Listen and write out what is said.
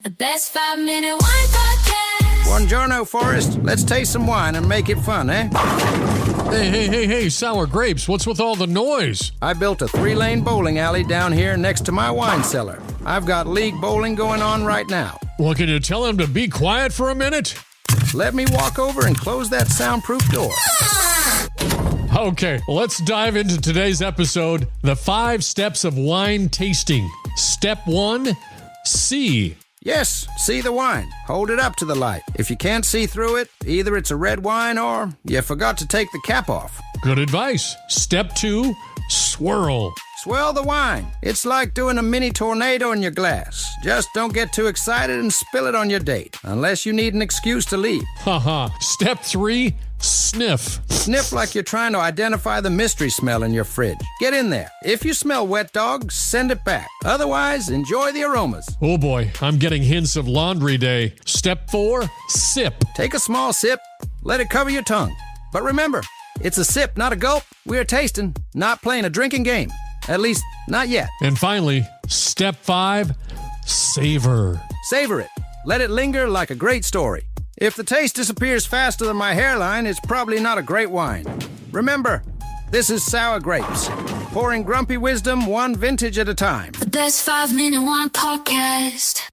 The best 5-minute wine podcast. Buongiorno, Forrest. Let's taste some wine and make it fun, eh? Hey, sour grapes. What's with all the noise? I built a 3-lane bowling alley down here next to my wine cellar. I've got league bowling going on right now. Well, can you tell him to be quiet for a minute? Let me walk over and close that soundproof door. Okay, let's dive into today's episode, the 5 steps of wine tasting. Step 1, see. Yes, see the wine. Hold it up to the light. If you can't see through it, either it's a red wine or you forgot to take the cap off. Good advice. Step 2, swirl. Swirl the wine. It's like doing a mini tornado in your glass. Just don't get too excited and spill it on your date, unless you need an excuse to leave. Haha. Step 3, sniff. Sniff like you're trying to identify the mystery smell in your fridge. Get in there. If you smell wet dog, send it back. Otherwise, enjoy the aromas. Oh boy, I'm getting hints of laundry day. Step 4, sip. Take a small sip. Let it cover your tongue. But remember, it's a sip, not a gulp. We're tasting, not playing a drinking game. At least, not yet. And finally, step 5, savor. Savor it. Let it linger like a great story. If the taste disappears faster than my hairline, it's probably not a great wine. Remember, this is Sour Grapes, pouring grumpy wisdom one vintage at a time. The best 5-minute wine podcast.